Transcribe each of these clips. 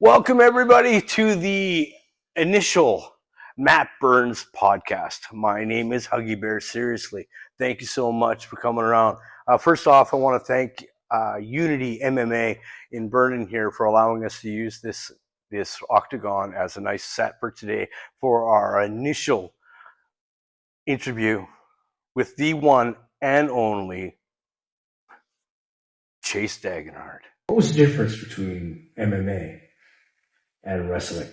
Welcome, everybody, to the initial Matt Burns podcast. My name is HuggyBear. Seriously, thank you so much for coming around. First off, I want to thank Unity MMA in Vernon here for allowing us to use this octagon as a nice set for today for our initial interview with the one and only Chase Degenhardt. What was the difference between MMA and wrestling?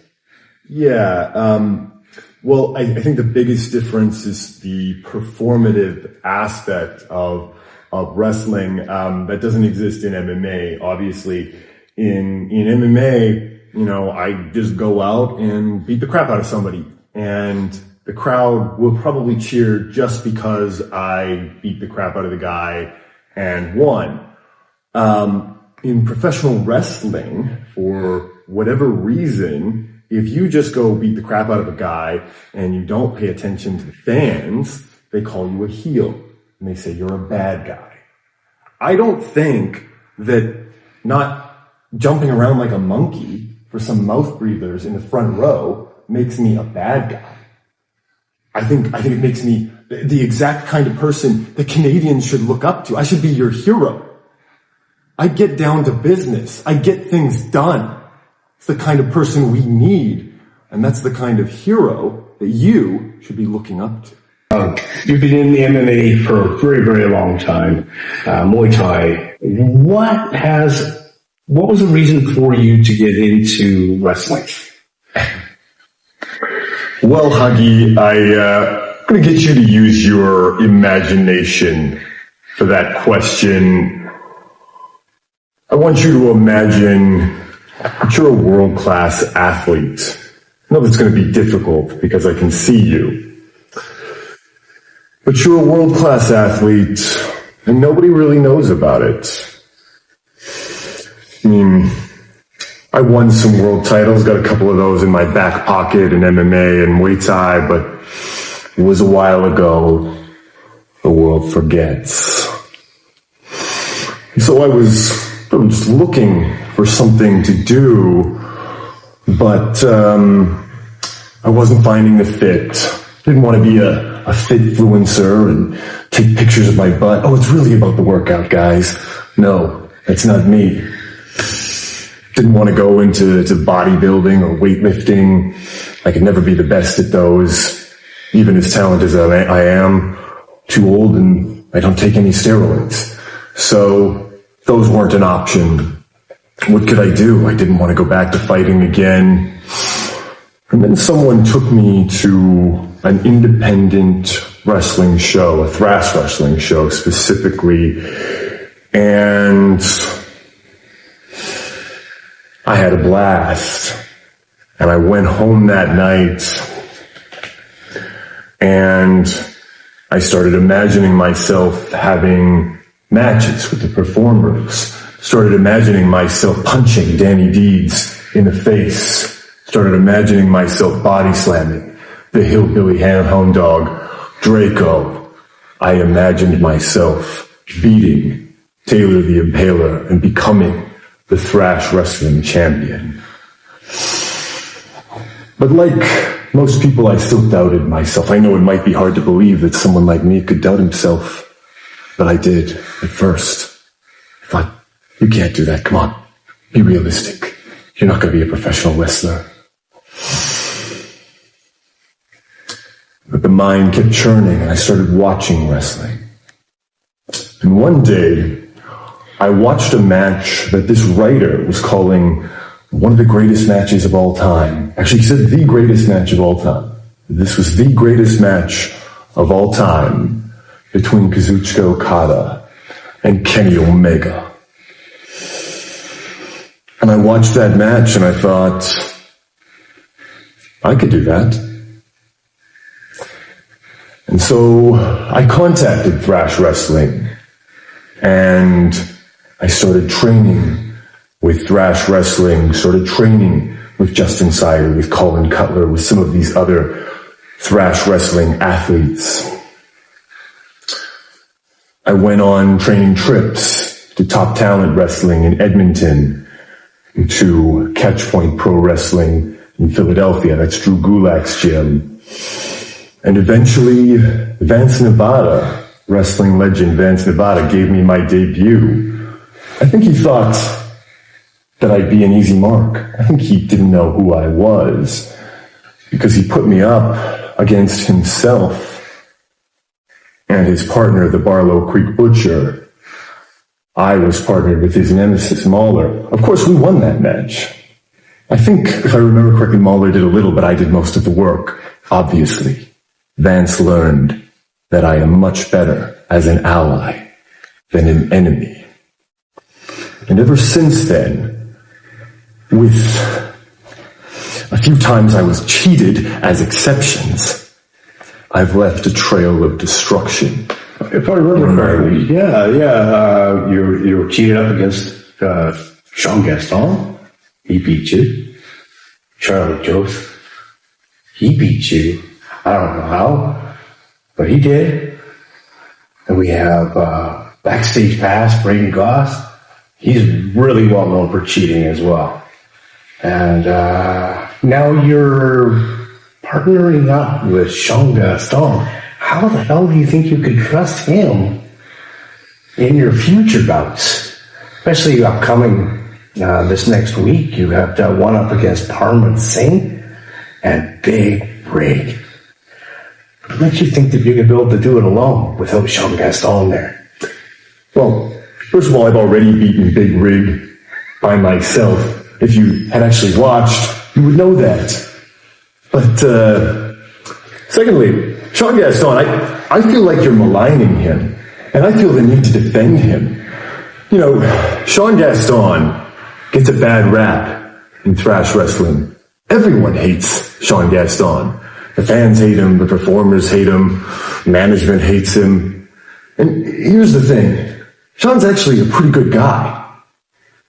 Well, I think the biggest difference is the performative aspect of wrestling that doesn't exist in MMA. Obviously, in MMA, I just go out and beat the crap out of somebody, and the crowd will probably cheer just because I beat the crap out of the guy and won. In professional wrestling, for whatever reason, if you just go beat the crap out of a guy and you don't pay attention to the fans, they call you a heel and they say you're a bad guy. I don't think that not jumping around like a monkey for some mouth breathers in the front row makes me a bad guy. I think it makes me the exact kind of person that Canadians should look up to. I should be your hero. I get down to business. I get things done. It's the kind of person we need. And that's the kind of hero that you should be looking up to. You've been in the MMA for a very, very long time. Muay Thai. What was the reason for you to get into wrestling? Well, Huggy, I'm going to get you to use your imagination for that question. I want you to imagine that you're a world-class athlete. I know that's going to be difficult because I can see you. But you're a world-class athlete, and nobody really knows about it. I mean, I won some world titles, got a couple of those in my back pocket in MMA and Muay Thai, but it was a while ago. The world forgets. So I was just looking for something to do, but I wasn't finding the fit. Didn't want to be a fitfluencer and take pictures of my butt. Oh, it's really about the workout, guys. No, that's not me. Didn't want to go into bodybuilding or weightlifting. I could never be the best at those, even as talented as I am. Too old, and I don't take any steroids. So those weren't an option. What could I do? I didn't want to go back to fighting again. And then someone took me to an independent wrestling show, a Thrash Wrestling show specifically, and I had a blast. And I went home that night and I started imagining myself having matches with the performers. Started imagining myself punching Danny Deeds in the face. Started imagining myself body slamming the hillbilly hound dog Draco. I imagined myself beating Taylor the Impaler and becoming the Thrash Wrestling champion. But like most people, I still doubted myself. I know it might be hard to believe that someone like me could doubt himself. But I did, at first. I thought, you can't do that, come on, be realistic. You're not going to be a professional wrestler. But the mind kept churning and I started watching wrestling. And one day, I watched a match that this writer was calling one of the greatest matches of all time. Actually, he said the greatest match of all time. This was the greatest match of all time between Kazuchika Okada and Kenny Omega. And I watched that match and I thought, I could do that. And so I contacted Thrash Wrestling and I started training with Thrash Wrestling, started training with Justin Sire, with Colin Cutler, with some of these other Thrash Wrestling athletes. I went on training trips to Top Talent Wrestling in Edmonton to Catchpoint Pro Wrestling in Philadelphia. That's Drew Gulak's gym. And eventually, Vance Nevada, wrestling legend Vance Nevada, gave me my debut. I think he thought that I'd be an easy mark. I think he didn't know who I was, because he put me up against himself and his partner, the Barlow Creek Butcher. I was partnered with his nemesis, Mahler. Of course, we won that match. I think, if I remember correctly, Mahler did a little, but I did most of the work. Obviously, Vance learned that I am much better as an ally than an enemy. And ever since then, with a few times I was cheated as exceptions, I've left a trail of destruction. If I remember correctly, you were cheated up against Sean Gaston. He beat you. Charlie Joseph. He beat you. I don't know how, but he did. And we have Backstage Pass, Braden Goss. He's really well known for cheating as well. And now you're partnering up with Sean Gaston. How the hell do you think you could trust him in your future bouts? Especially upcoming this next week. You have one up against Parman Singh and Big Rig. What makes you think that you're going to be able to do it alone without Sean Gaston there? Well, first of all, I've already beaten Big Rig by myself. If you had actually watched, you would know that. But, secondly, Sean Gaston, I feel like you're maligning him, and I feel the need to defend him. You know, Sean Gaston gets a bad rap in Thrash Wrestling. Everyone hates Sean Gaston. The fans hate him, the performers hate him, management hates him. And here's the thing, Sean's actually a pretty good guy.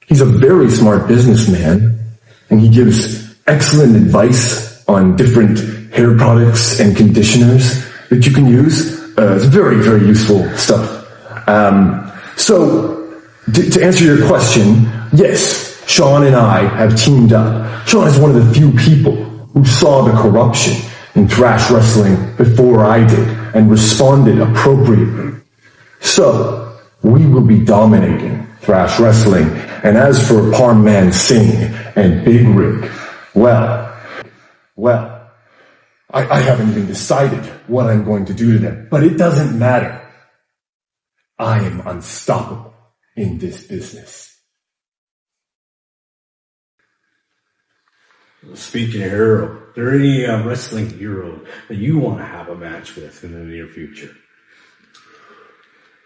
He's a very smart businessman, and he gives excellent advice on different hair products and conditioners that you can use. It's very, very useful stuff. So, to answer your question, yes, Sean and I have teamed up. Sean is one of the few people who saw the corruption in Thrash Wrestling before I did and responded appropriately. So, we will be dominating Thrash Wrestling. And as for Parman Singh and Big Rig, well, I haven't even decided what I'm going to do to them, but it doesn't matter. I am unstoppable in this business. Speaking of hero, are there any wrestling hero that you want to have a match with in the near future?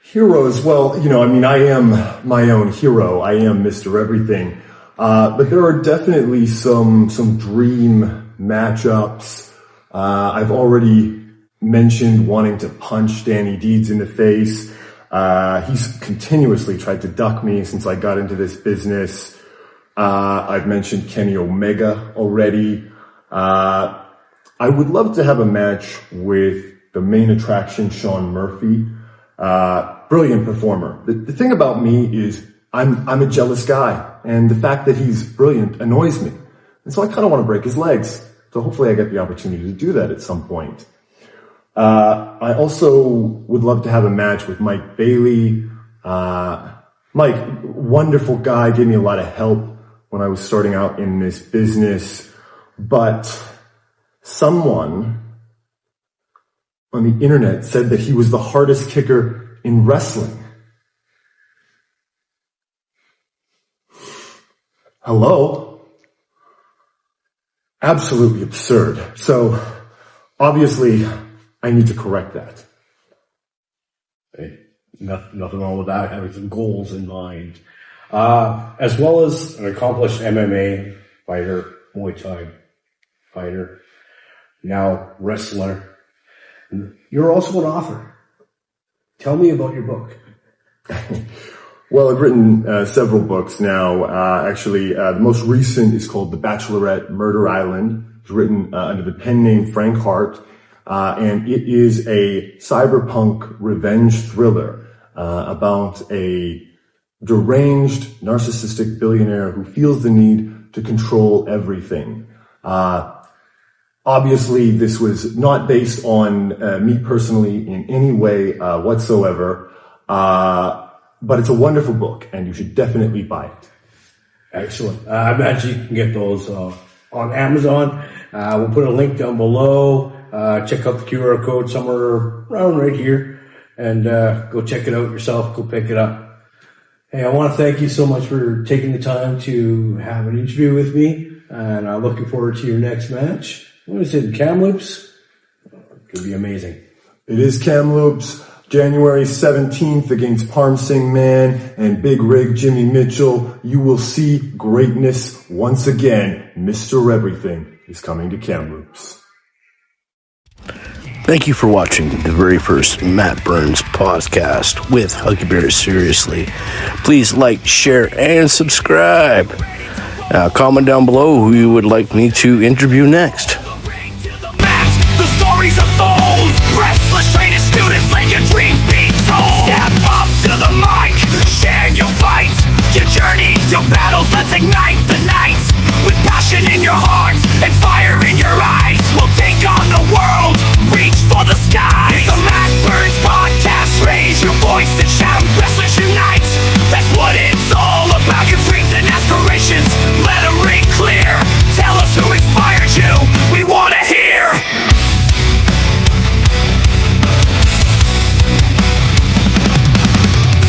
Heroes, well, you know, I mean, I am my own hero. I am Mr. Everything. But there are definitely some dream matchups. I've already mentioned wanting to punch Danny Deeds in the face. He's continuously tried to duck me since I got into this business. I've mentioned Kenny Omega already. I would love to have a match with the main attraction, Sean Murphy. Brilliant performer. The thing about me is I'm a jealous guy, and the fact that he's brilliant annoys me. And so I kind of want to break his legs. So hopefully I get the opportunity to do that at some point. I also would love to have a match with Mike Bailey. Mike, wonderful guy, gave me a lot of help when I was starting out in this business, but someone on the internet said that he was the hardest kicker in wrestling. Hello? Absolutely absurd. So, obviously, I need to correct that. Hey, nothing wrong with that, having some goals in mind. As well as an accomplished MMA fighter, Muay Thai fighter, now wrestler. You're also an author. Tell me about your book. Well, I've written several books now. Actually, the most recent is called The Bachelorette Murder Island. It's written under the pen name Frank Hart, and it is a cyberpunk revenge thriller about a deranged, narcissistic billionaire who feels the need to control everything. Obviously, this was not based on me personally in any way whatsoever, but it's a wonderful book, and you should definitely buy it. Excellent. I imagine you can get those on Amazon. We'll put a link down below. Check out the QR code somewhere around right here, and go check it out yourself. Go pick it up. Hey, I want to thank you so much for taking the time to have an interview with me, and I'm looking forward to your next match. What is it, Kamloops? It could be amazing. It is Kamloops, January 17th against Parm Singh Man and Big Rig Jimmy Mitchell. You will see greatness once again. Mr. Everything is coming to Kamloops. Thank you for watching the very first Matt Burns podcast with HuggyBear Seriously. Please like, share, and subscribe. Comment down below who you would like me to interview next. The stories unfold. Restless trained students, let your dreams be told. Step up to the mic, share your fight, your journey, your battles. Let's ignite the night with passion in your heart and fire in your eyes. We'll take on the world, reach for the skies. It's a Matt Burns podcast. Raise your voice and shout, wrestlers unite. That's what it's all about. Your dreams and aspirations, let them ring clear. Tell us who inspired you, we wanna hear.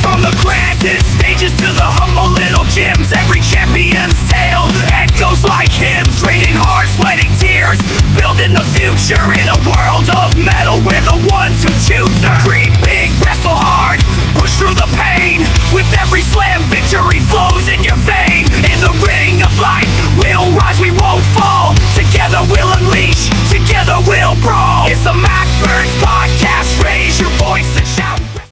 From the grandest stages to the humble little gyms, every champion's tale echoes like hymns. Training hard, sweating tears, building the future in a world of metal. We're the ones who choose to dream big, wrestle hard, push through the pain. With every slam, victory flows in your vein. In the ring of life, we'll rise, we won't fall. Together we'll unleash, together we'll brawl. It's the Matt Burns